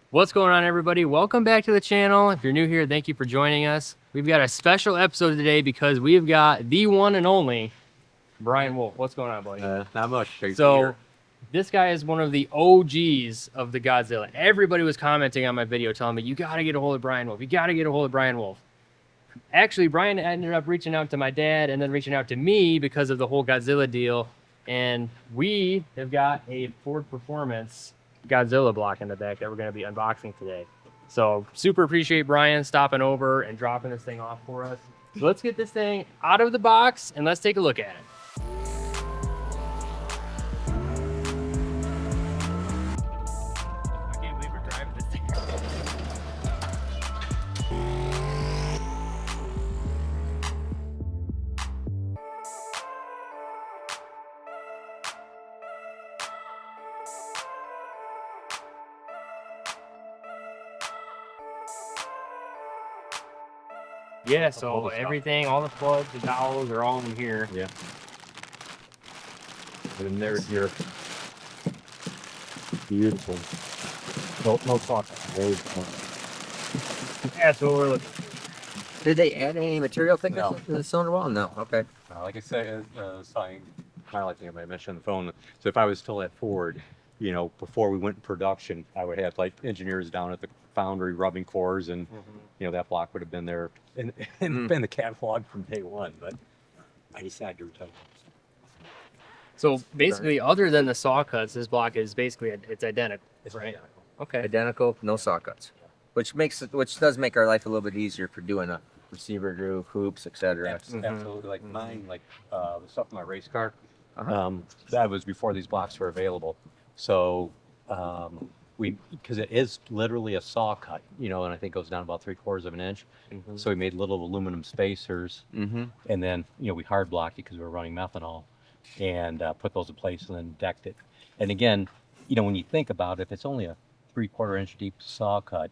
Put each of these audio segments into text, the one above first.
What's going on, everybody? Welcome back to the channel. If you're new here, thank you for joining us. We've got a special episode today because we've got the one and only Brian Wolfe. What's going on, buddy? Not much. So this guy is one of the OGs of the Godzilla. Everybody was commenting on my video telling me, you got to get a hold of Brian Wolfe. You got to get a hold of Brian Wolfe. Actually, Brian ended up reaching out to my dad and then reaching out to me because of the whole Godzilla deal. And we have got a Ford Performance Godzilla block in the back that we're going to be unboxing today. So super appreciate Brian stopping over and dropping this thing off for us. So let's get this thing out of the box and let's take a look at it. I can't believe we're driving this thing. Yeah, so everything, all the plugs, the dowels are all in here. Yeah. And there's your beautiful. No socket. That's what we're looking for. Did they add any material thickness No. to the cylinder wall? No. Okay. Like I said, kind of like I mentioned on the phone. So if I was still at Ford, you know, before we went in production, I would have like engineers down at the foundry rubbing cores, and you know that block would have been there and been the catalog from day one. But I decided to retire. So basically, other than the saw cuts, this block is basically it's identical. It's right. identical. Okay. Identical, no saw cuts, which does make our life a little bit easier for doing a receiver groove, hoops, etc. Absolutely. Like mine, like the stuff in my race car, Uh-huh. that was before these blocks were available. So because it is literally a saw cut, you know, and I think goes down about 3/4 of an inch. So we made little aluminum spacers, and then, you know, we hard blocked it because we were running methanol, and put those in place and then decked it. And again, you know, when you think about it, if it's only a 3/4 inch deep saw cut,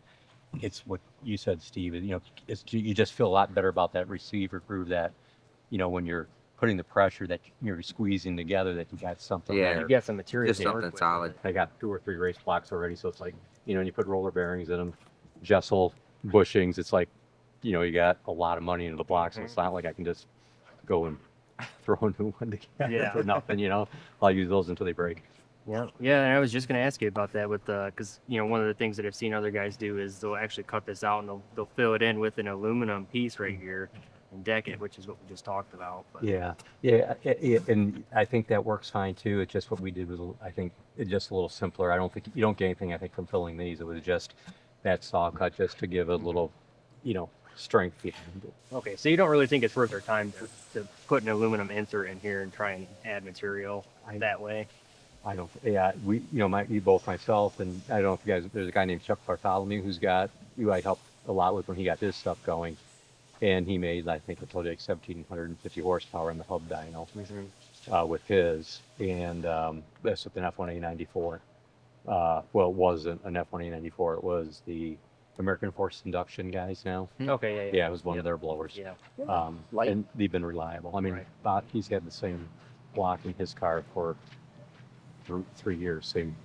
it's what you said, Steve. You know, you just feel a lot better about that receiver groove. That, you know, when you're putting the pressure that you're squeezing together, that you got something Yeah. there. You got some material. Just to work something with. solid. I got 2 or 3 race blocks already, so it's like, you know, when you put roller bearings in them, Jessel bushings, it's like, you know, you got a lot of money into the blocks, and it's not like I can just go and throw a new one together for nothing, you know. I'll use those until they break. Yeah, yeah. And I was just gonna ask you about that with because you know one of the things that I've seen other guys do is they'll actually cut this out and they'll fill it in with an aluminum piece right here and deck it, which is what we just talked about. But Yeah, and I think that works fine too. It's just what we did was, I think, it's just a little simpler. I don't think you don't get anything, I think, from filling these. It was just that saw cut just to give a little, you know, strength behind it. okay, so you don't really think it's worth our time to put an aluminum insert in here and try and add material that way? I don't. Yeah, you know, both myself and I don't know if you guys. There's a guy named Chuck Bartholomew who I helped a lot with when he got this stuff going, and he made, I think I told you, like 1,750 horsepower in the hub dyno with his, and that's with an F1A94. Well, it wasn't an F1A94. It was the American Force Induction guys now. Okay, Yeah, it was one of their blowers. Yeah. And they've been reliable. I mean, he's had the same block in his car for 3 years, same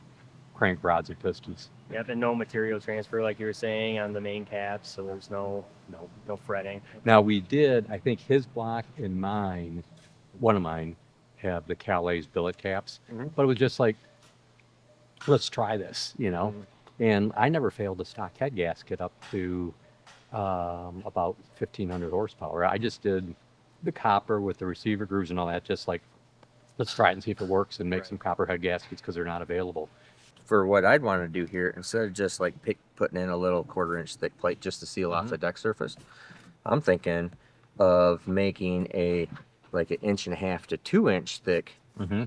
crank rods and pistons. Yep, and no material transfer like you were saying on the main caps, so there's no fretting. Now we did, I think his block and mine, one of mine, have the Calais billet caps, but it was just like, let's try this, you know. And I never failed a stock head gasket up to about 1,500 horsepower. I just did the copper with the receiver grooves and all that, just like, let's try it and see if it works, and make some copper head gaskets because they're not available. For what I'd want to do here, instead of just like putting in a little 1/4 inch thick plate just to seal off the deck surface, I'm thinking of making like 1.5 to 2 inch thick,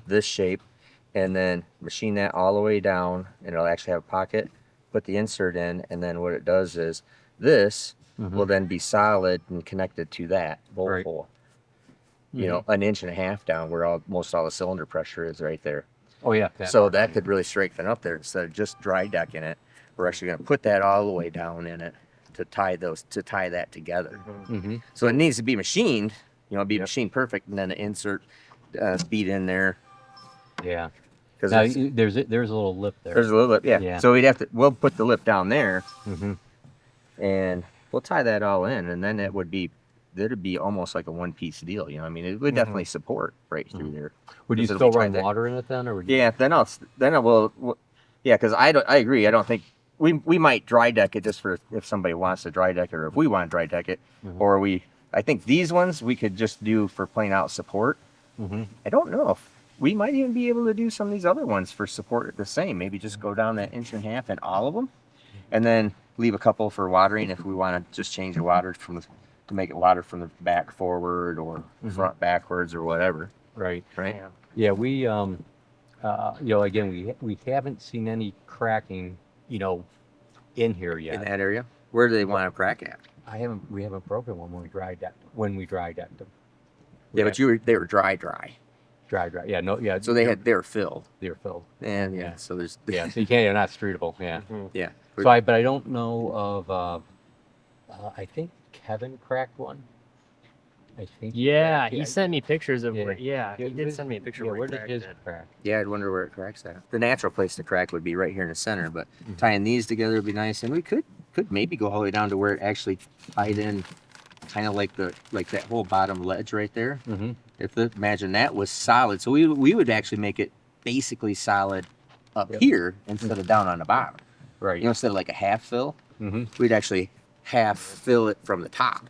this shape, and then machine that all the way down, and it'll actually have a pocket. Put the insert in, and then what it does is this will then be solid and connected to that bolt hole. You know, 1.5 inches down where most all the cylinder pressure is right there. Oh yeah. So that could really strengthen up there. Instead of just dry decking it, we're actually going to put that all the way down in it to tie that together. So it needs to be machined, you know, be machine perfect, and then the insert beat in there. Yeah. because Now, there's a little lip there. there's a little bit, yeah. Yeah. So we'll put the lip down there, Mm-hmm. and we'll tie that all in, and then that'd be almost like a one-piece deal. You know, I mean, it would definitely support right through there. Would you 'Cause it'll still be run tied that- water in it then, or would you? Yeah, then I will. Yeah, because I agree. I don't think we might dry deck it just for if somebody wants to dry deck it, or if we want to dry deck it, or I think these ones we could just do for plain out support. Mm-hmm. I don't know if we might even be able to do some of these other ones for support the same. Maybe just go down that 1.5 inch in all of them, and then leave a couple for watering if we want to just change the water to make it water from the back forward or front backwards or whatever. Right. Right. Yeah, we again we haven't seen any cracking, in here yet. In that area, where do they want to crack at? We haven't broken one when we dry decked them. Yeah, but they were dry. Dry. Yeah, no, yeah. So they were filled. they were filled. And Yeah. so there's Yeah, so they're not streetable. Yeah. yeah. So I don't know of. I think Kevin cracked one. I think. Yeah, he sent me pictures of Yeah. where. Yeah, he did send me a picture Yeah, of where where did he his cracked it. crack? Yeah, I'd wonder where it cracks at. The natural place to crack would be right here in the center, but tying these together would be nice, and we could maybe go all the way down to where it actually tied in, kind of like that whole bottom ledge right there. Mm-hmm. Imagine that was solid, so we would actually make it basically solid up Yep. here instead of down on the bottom. Right. You know, instead of like a half fill, Mm-hmm. we'd actually half fill it from the top.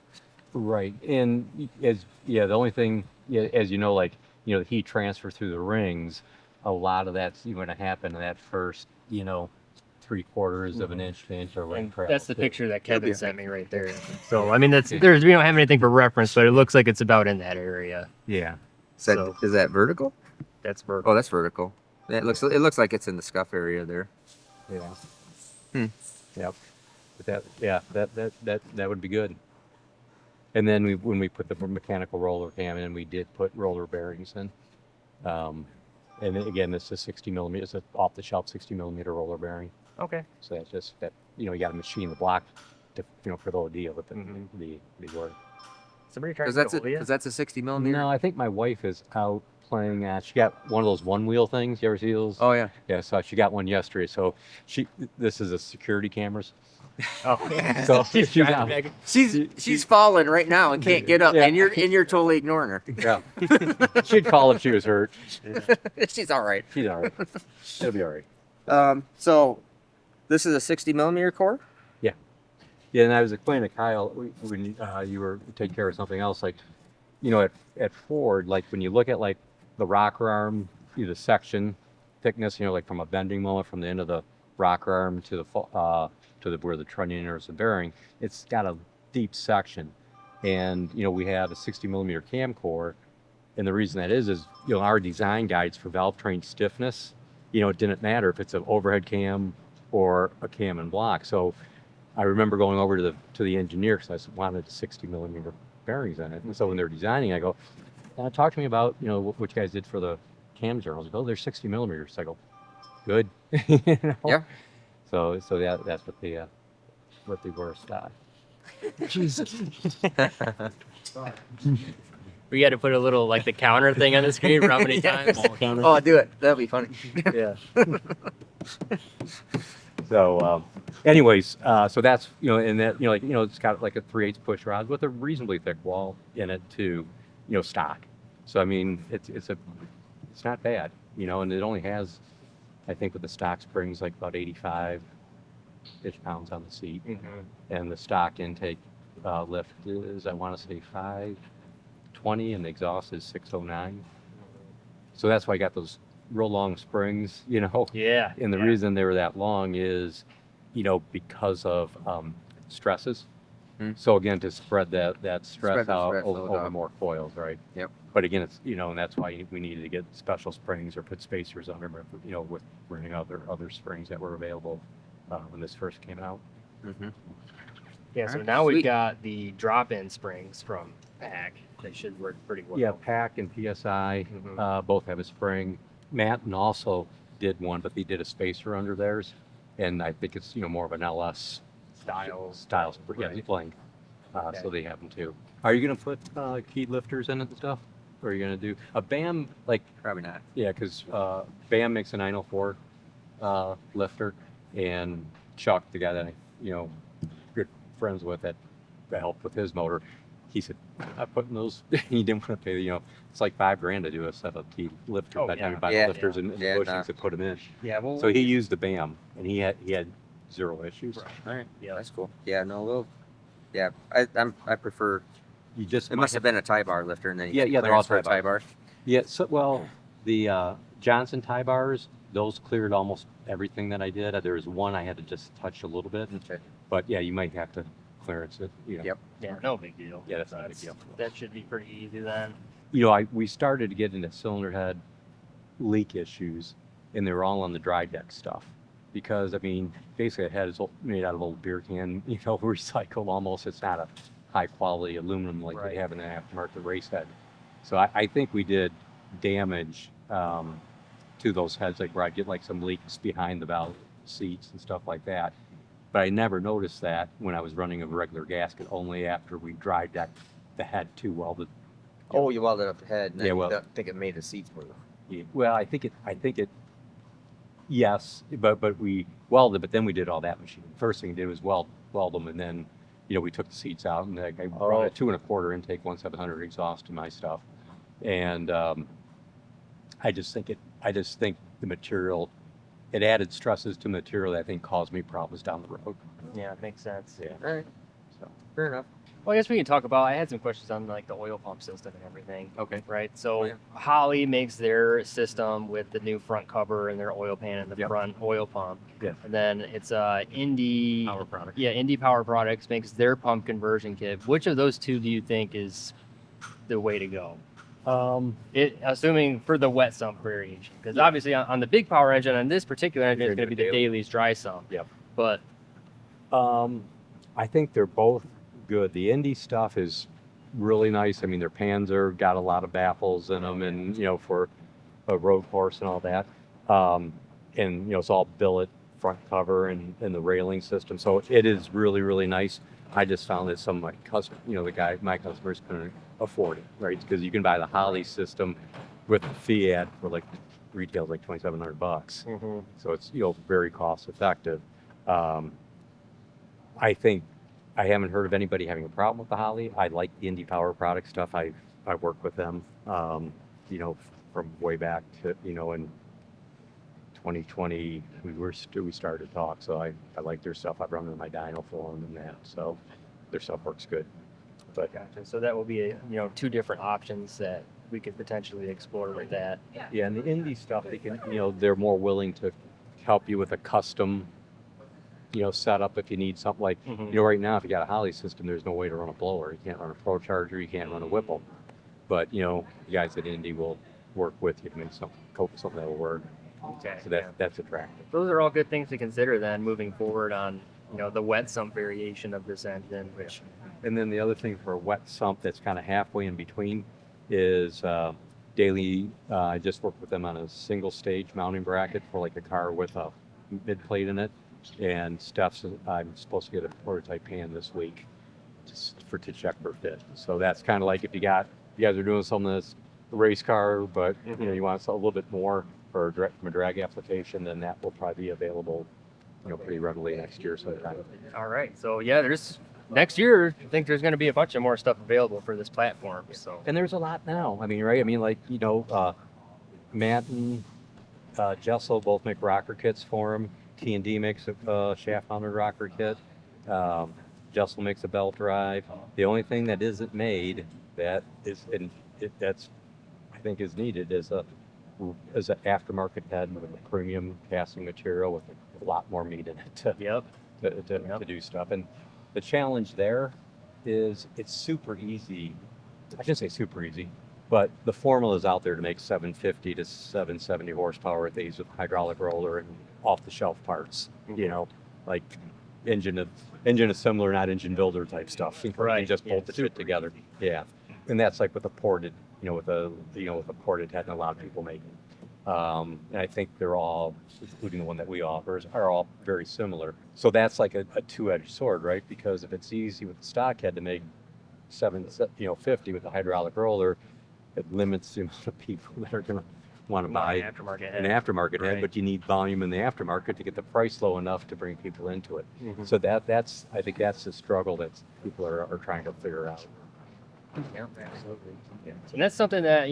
Right, and the only thing, as you know, the heat transfer through the rings, a lot of that's going to happen in that first, 3/4 of an inch to inch or And whatever. that's the picture that Kevin be- sent me right there. So I mean, we don't have anything for reference, but it looks like it's about in that area. Yeah. Is that vertical? That's vertical. Oh, that's vertical. Yeah, it looks like it's in the scuff area there. Yeah. Yep. But that would be good. And then when we put the mechanical roller cam in, we did put roller bearings in. And then again, this is 60 millimeter. It's an off-the-shelf 60 millimeter roller bearing. Okay. So that's just that you got to machine the block to for the deal with the work. Somebody trying Because to get a hold of you? that's a 60 millimeter. No, I think my wife is out playing. She got one of those one wheel things. You ever see those? Oh yeah. Yeah. So she got one yesterday. So this is a security cameras. Oh, So she's she's driving out. back. She's falling right now and can't get up, Yeah. and you're totally ignoring her. Yeah. She'd call if she was hurt. She's all right. She's all right. It'll be all right. So this is a 60 millimeter core. Yeah, and I was explaining to Kyle when you were taking care of something else, at Ford, when you look at the rocker arm, the section thickness, from a bending moment from the end of the rocker arm to the where the trunnion enters the bearing, it's got a deep section, and we had a 60 millimeter cam core, and the reason that is our design guides for Valvetrain stiffness, it didn't matter if it's an overhead cam or a cam and block. So I remember going over to the engineer because I wanted 60 millimeter bearings in it. And so when they're designing, I go, talk to me about, what you guys did for the cam journals. They go, they're 60 millimeters. I go, good. Yeah. So that's what they were. Jesus. We got to put a little the counter thing on the screen for how many times. Oh, do it. That'd be funny. Yeah. So, anyways, so that's and that it's got a 3/8 push rod with a reasonably thick wall in it too, stock. So I mean, it's not bad, and it only has, I think with the stock springs about 85 pounds on the seat, and the stock intake lift is, I want to say 520, and the exhaust is 609. So that's why I got those real long springs, Yeah. And the reason they were that long is, because of stresses. So again, to spread that stress Spread the out stress load over out. more coils, right? Yep. But again, it's and that's why we needed to get special springs or put spacers under them, with running other springs that were available when this first came out. Mm-hmm. Yeah. So Alright, now we've sweet. got the drop-in springs from PAC. They should work pretty well. Yeah, PAC and PSI both have a spring. Matt also did one, but they did a spacer under theirs, and I think it's more of an LS style spring. Yeah, Right. length. Okay. So they have them too. Are you gonna put key lifters in it and stuff? are you gonna do a BAM like? Probably not. Yeah, because BAM makes a 904 lifter, and Chuck, the guy that good friends with that helped with his motor, he said, "I put in those." He didn't want to pay. It's like $5,000 to do a 7T lifter. Oh, by the time yeah. you buy Yeah. the lifters and Yeah, bushings to put them in. Yeah, well, So he used the BAM, and he had zero issues. All right. yeah, That's cool. Yeah, no, we'll. Yeah, I prefer. You just It must have been a tie bar lifter, and then you Yeah, get yeah, they're all clearance for a tie tie bar. Yeah, so well, the Johnson tie bars, those cleared almost everything that I did. There was one I had to just touch a little bit, Okay. but yeah, you might have to clearance it. Yep. yeah, no big deal. Yeah, that's not a big deal. That should be pretty easy then. We started to get into cylinder head leak issues, and they were all on the dry deck stuff. Because, I mean, basically a head is made out of old beer can, recycled almost. It's not a high quality aluminum like Right. they have in an aftermarket race head. So I think we did damage to those heads, like where I'd get like some leaks behind the valve seats and stuff like that. But I never noticed that when I was running a regular gasket, only after we dry decked the head too well. Oh, you welded up the head. And then Yeah, well- I think it made the seats move. Well, I think it. Yes, but we welded, but then we did all that machine. First thing we did was weld them, and then we took the seats out, and I brought a 2.25 intake 1700 exhaust to my stuff, and I just think the material, it added stresses to material that I think caused me problems down the road. Yeah, it makes sense. Yeah. All right. So Fair enough. Well, I guess we can talk about. I had some questions on like the oil pump system and everything. okay. Right. So Oh, yeah. Holley makes their system with the new front cover and their oil pan and the Yep. front oil pump. Yeah. And then it's Indy Power product. Yeah, Indy Power Products makes their pump conversion kit. Which of those two do you think is the way to go? Assuming for the wet sump variation, because Yeah. obviously on the big power engine, on this particular engine, it's You're going to be the gonna do Daly's dry sump. Yep. But I think they're both good. The Indy stuff is really nice. I mean, their pans got a lot of baffles in them, and for a road course and all that. And it's all billet front cover and the railing system, so it is really, really nice. I just found that some of my my customers couldn't afford it, right? Because you can buy the Holley system with the Fiat for like retails like $2,700. So it's very cost effective. I think I haven't heard of anybody having a problem with the Holley. I like the Indy Power Product stuff. I work with them, from way back to in 2020 we started to talk. So I like their stuff. I've run with my dyno for them and that. So their stuff works good. But gotcha. So that will be two different options that we could potentially explore with that. yeah, and the Indy stuff, they can they're more willing to help you with a custom setup if you need something like right now if you got a Holley system, there's no way to run a blower. You can't run a Pro Charger, you can't run a Whipple. But the guys at Indy will work with you to make something that will work. Okay. So that's attractive. Those are all good things to consider then moving forward on the wet sump variation of this engine, which And then the other thing for a wet sump that's kind of halfway in between is Daily. I just worked with them on a single stage mounting bracket for like a car with a mid plate in it. And I'm supposed to get a prototype pan this week just to check for fit. So that's kind of like if you guys are doing something that's a race car, but you want a little bit more for from a drag application, then that will probably be available pretty readily next year sometime. all right. So yeah, there's next year I think there's going to be a bunch of more stuff available for this platform. So And there's a lot now. I mean, right? I mean, like Matt and Jessel both make rocker kits for him. T&D makes a shaft-mounted rocker kit. Jessel makes a belt drive. The only thing that isn't made that is that's I think is needed is an aftermarket head with a premium casting material with a lot more meat in it to do stuff. And the challenge there is it's super easy. I shouldn't say super easy, but the formula is out there to make 750 to 770 horsepower with these with hydraulic roller and off-the-shelf parts. Like engine assembler, not engine builder type stuff. Right. You just bolt the shit together. Yeah, and that's like with a ported, with a ported head, and a lot of people make it. And I think they're all, including the one that we offer, are all very similar. So that's like a two-edged sword, right? Because if it's easy with the stock head to make 750 with a hydraulic roller, it limits the amount of people that are going to want to Buy buy an aftermarket an head. aftermarket head, Right. but you need volume in the aftermarket to get the price low enough to bring people into it. Mhm. So that's I think that's the struggle that people are trying to figure out. Yeah, absolutely. Yeah. And that's something that,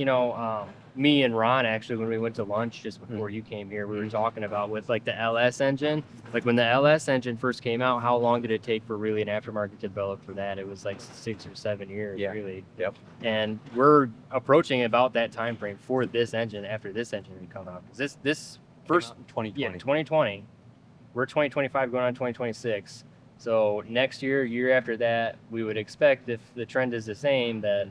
me and Ron actually, when we went to lunch just before you came here, we were talking about with like the LS engine. Like when the LS engine first came out, how long did it take for really an aftermarket to develop for that? It was like 6 or 7 years, Yeah. really. Yep. And we're approaching about that time frame for this engine after this engine would come out. 'Cause this first, 2020. 2020, we're 2025 going on 2026. So next year after that, we would expect if the trend is the same, that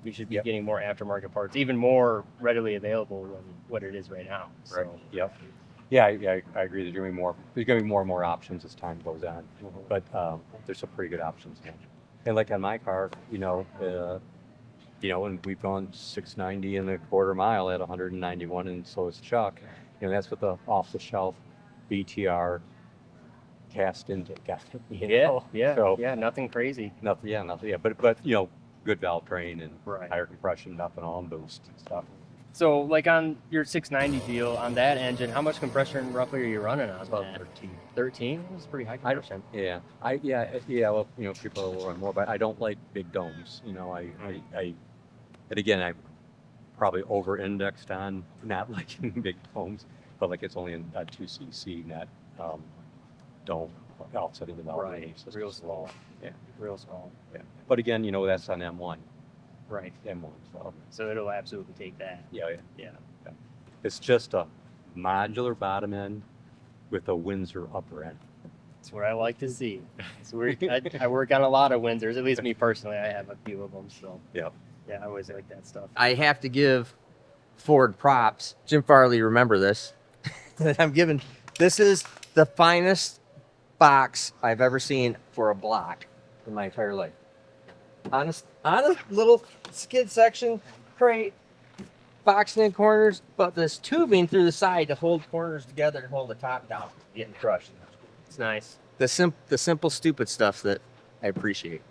we should be Yep. getting more aftermarket parts, even more readily available than what it is right now. Right. So, Yep. Yeah, I agree. There's going to be more. There's going to be more and more options as time goes on. But there's some pretty good options now. And like on my car, and we've gone 690 in a quarter mile at 191, and so is Chuck. That's with the off-the-shelf BTR cast intake. yeah, nothing crazy. Nothing. Yeah, nothing. Yeah, but good Valvetrain and Right. higher compression, nothing on boost and stuff. So like on your 690 deal on that engine, how much compression roughly are you running on About that? 13. 13? That's pretty high I don't- compression. Yeah, well, people will run more, but I don't like big domes. And again, I'm probably over-indexed on not liking big domes, but like it's only in a 2cc net dome offsetting the valve. Right. Real small. Yeah. Real small. Yeah. But again, that's on M1. Right. M1. So So it'll absolutely take that. yeah. Yeah. It's just a modular bottom end with a Windsor upper end. That's what I like to see. So I work on a lot of Windsors, at least me personally. I have a few of them. So Yeah. yeah, I always like that stuff. I have to give Ford props. Jim Farley, remember this. That I'm giving. This is the finest box I've ever seen for a block in my entire life. Honest little skid section crate, boxing in corners, but this tubing through the side to hold corners together and hold the top down from getting crushed. It's nice. The simple stupid stuff that I appreciate.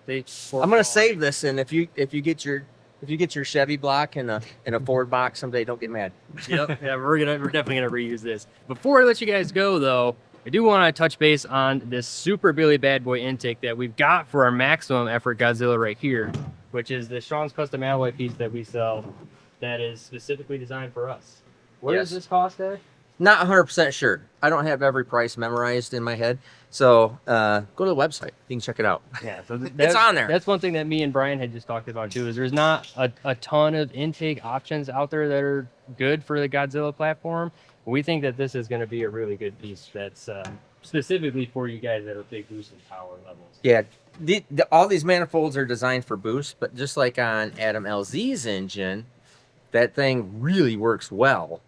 They, I'm gonna save this, and if you get your Chevy block in a Ford box someday, don't get mad. Yep. Yeah, we're definitely gonna reuse this. Before I let you guys go though, I do want to touch base on this super Billy bad boy intake that we've got for our maximum effort Godzilla right here, which is the Sean's custom alloy piece that we sell that is specifically designed for us. What does this cost at? Not 100% sure. I don't have every price memorized in my head, so go to the website. You can check it out. Yeah, so It's on there. That's one thing that me and Brian had just talked about too. Is there's not a ton of intake options out there that are good for the Godzilla platform. We think that this is going to be a really good piece that's specifically for you guys that are big boost and power levels. Yeah, all these manifolds are designed for boost, but just like on Adam LZ's engine, that thing really works well.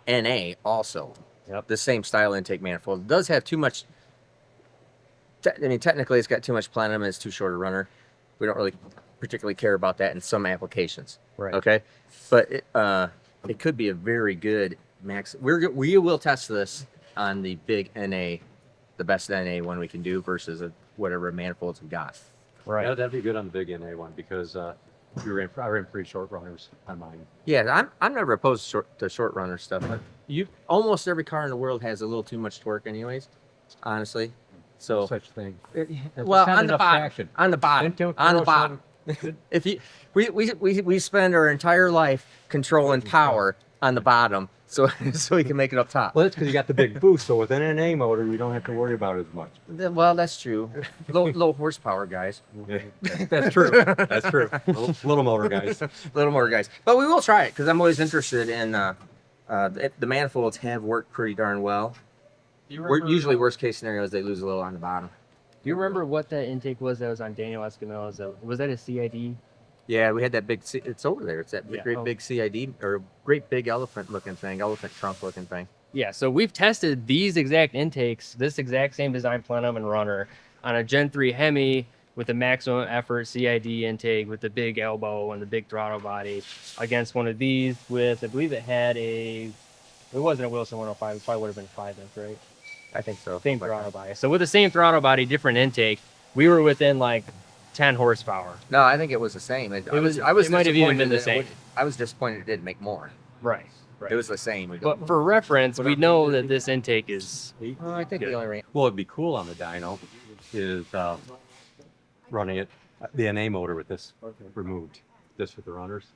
NA also. Yep. The same style intake manifold. It does have too much. Technically, it's got too much platinum and it's too short a runner. We don't really particularly care about that in some applications. Right. Okay, but it could be a very good max. We will test this on the big NA, the best NA one we can do versus whatever manifolds we got. Right. Yeah, that'd be good on the big NA one because I ran pretty short runners on mine. Yeah, I'm never opposed to short runner stuff. But almost every car in the world has a little too much torque, anyways. Honestly, so Such thing. well on the bottom, on the bottom. If we spend our entire life controlling power on the bottom, so we can make it up top. Well, that's because you got the big boost. So with an NA motor, you don't have to worry about it as much. Well, that's true. Low horsepower, guys. That's true. That's true. Little motor guys. Little more, guys. But we will try it because I'm always interested in. The manifolds have worked pretty darn well. Usually, worst case scenario is they lose a little on the bottom. Do you remember what that intake was that was on Daniel Escamilla's? Was that a CID? Yeah, we had that big. It's over there. It's that Yeah. great big CID or great big elephant trunk looking thing. Yeah, so we've tested these exact intakes, this exact same design plenum and runner on a Gen 3 Hemi with a maximum effort CID intake with the big elbow and the big throttle body against one of these with, I believe it had it wasn't a Wilson 105, it probably would have been 5-inch, right? I think so. Same throttle body. So with the same throttle body, different intake, we were within like 10 horsepower. No, I think it was the same. It might have even been the same. I was disappointed it didn't make more. Right. It was the same. But for reference, we know that this intake is. Oh, I think we only ran. Well, it'd be cool on the dyno is running it, the NA motor with this removed. This with the runners.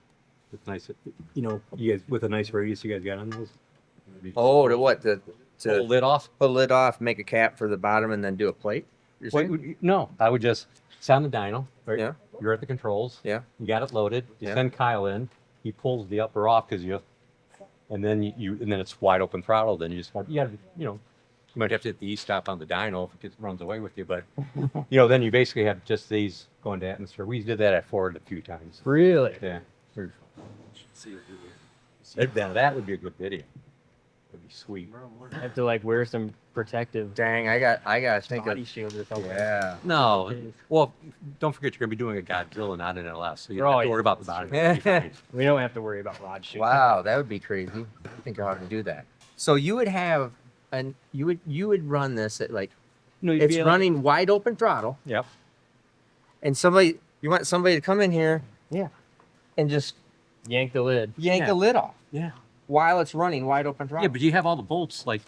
It's nice. You know, you guys with a nice radius you guys got on those. Oh, to what? To Pull the lid off? pull the lid off, make a cap for the bottom, and then do a plate? You're saying? No, I would just sound the dyno. Right? Yeah. You're at the controls. Yeah. You got it loaded. You Yeah. send Kyle in. He pulls the upper off because and then and then it's wide open throttle. Then you just want, you might have to hit the E-stop on the dyno if it runs away with you. But, then you basically have just these going to atmosphere. We did that at Ford a few times. Really? Yeah. That would be a good video. That'd be sweet. I have to like wear some protective Dang, I gotta think body of. shield or something. Yeah. No. Well, don't forget you're going to be doing a Godzilla, not an LS. So you don't have to worry about the body. We don't have to worry about rod shooting. Wow, that would be crazy. I think I ought to do that. So you would have, you would run this at like, No, it's running wide open throttle, Yep. and you want somebody to come in here, Yeah. and just Yank the lid. yank Yeah. the lid off Yeah. while it's running wide open throttle. Yeah, but you have all the bolts like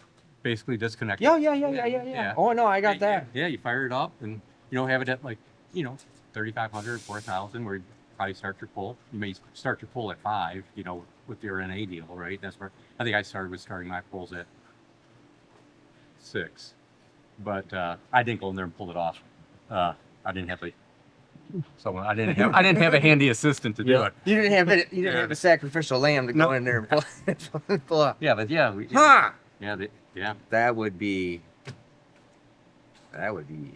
basically disconnected. Yeah. Oh no, I got that. Yeah, you fire it up and have it at like 3,500, 4,000 where you probably start your pull. You may start your pull at 5, with your NA deal, right? That's where I think I starting my pulls at 6, but I didn't go in there and pull it off. I didn't have I didn't have a handy assistant to do it. You didn't have it. You didn't have a sacrificial lamb to go in there and pull up. Yeah, but yeah, Huh! yeah. That would be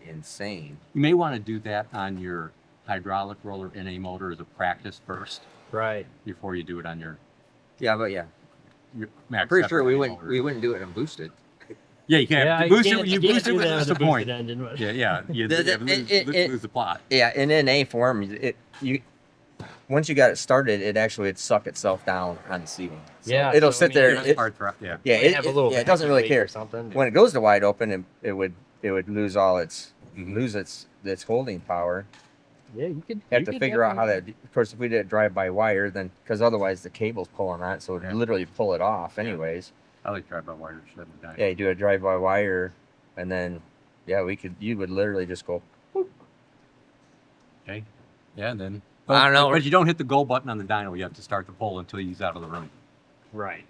insane. You may want to do that on your hydraulic roller NA motor as a practice first Right. before you do it on your Yeah. max. I'm pretty sure we separating wouldn't motor. do it and boost it. Yeah, you can't Yeah, boost you it. can't- You you can't boost it do with that that's with the a point. boosted engine, but- Yeah. You It- lose the plot. Yeah, in NA form, once you got it started, it'd suck itself down on the seating. So Yeah, it'll so, I sit mean, there. you're Yeah. Yeah, Might have a little it doesn't really weight or care. something. When it goes to wide open, it would lose all its Mhm. its holding power. Yeah, you could Have to figure out how that. Of course, if we did it drive by wire, then because otherwise the cable's pulling on it, so it'd Yeah. literally pull it off anyways. I like drive by wire shut it down. Yeah, you do a drive by wire, and then you would literally just go. Okay. Yeah, and then I don't know. But you don't hit the go button on the dyno. You have to start the pull until he's out of the room. Right.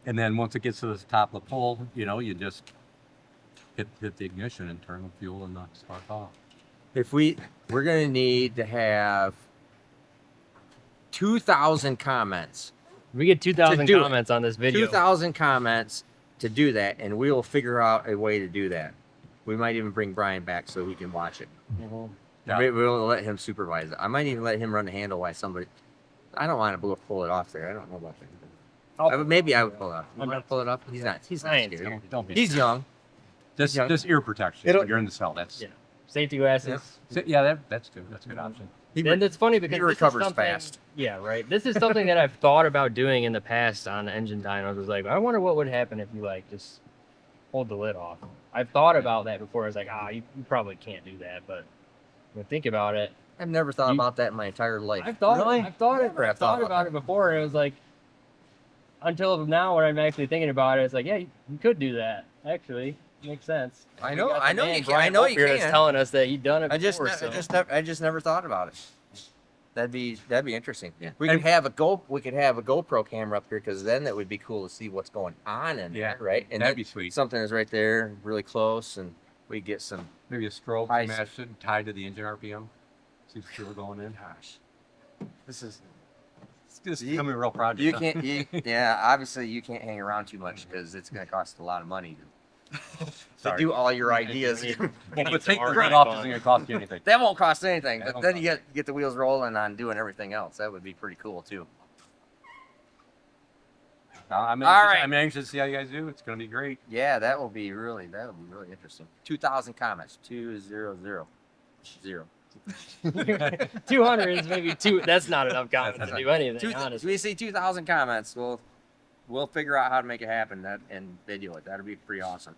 And then once it gets to the top of the pull, you just hit the ignition and turn the fuel and the spark off. If we're gonna need to have 2,000 comments. We get 2,000 do it. comments on this video. 2,000 comments to do that, and we will figure out a way to do that. We might even bring Brian back so he can watch it. Yeah. We'll let him supervise it. I might even let him run the handle while somebody. I don't want to pull it off there. I don't know about that. Maybe I would pull it off. You want to pull it off? He's not. He's not I ain't scared. scared. Don't be. He's young. Just ear protection. It'll- When you're in the cell. That's Yeah. Safety glasses. yeah. That's good. That's a good option. And it's funny because he this is recovers something- fast. Yeah, right. This is something that I've thought about doing in the past on engine dynos. Was like, I wonder what would happen if you just hold the lid off. I've thought about that before. I was like, you probably can't do that. But when I think about it, I've never thought You- about that in my entire life. I've thought Really? I've thought Never have I've thought thought about it before, and it was like, until now when I'm actually thinking about it, it's like, yeah, you could do that. Actually, makes sense. I We know- got I the know man, you can- Brian I know Wolfe you here that's can. telling us that he'd done it I just before. I just never thought about it. That'd be interesting. Yeah. We could have a GoPro camera up here because then that would be cool to see what's going on in Yeah. there, right? And That'd then be sweet. something is right there, really close, and we get some. Maybe a strobe Ice. match it tied to the engine RPM. See the fuel going in. Gosh, this is It's just You- becoming a real project. you huh? can't. Yeah, obviously you can't hang around too much because it's going to cost a lot of money to Sorry. do all your ideas. But take the grid off isn't going to cost you anything. That won't cost anything, That but don't then cost- you get the wheels rolling on doing everything else. That would be pretty cool too. I'm All anxious, right. I'm anxious to see how you guys do. It's going to be great. Yeah, that'll be really interesting. 2,000 comments. 200. 200 is maybe two. That's not enough comments That's to do anything. Two, Honestly. we see 2,000 comments. We'll figure out how to make it happen and video it. That'll be pretty awesome.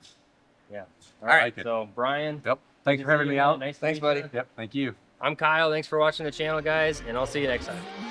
Yeah. All right. So Brian, Yep. Thanks for having me out. Nice to Thanks, meet buddy. you. Yep. Thank you. I'm Kyle. Thanks for watching the channel, guys, and I'll see you next time.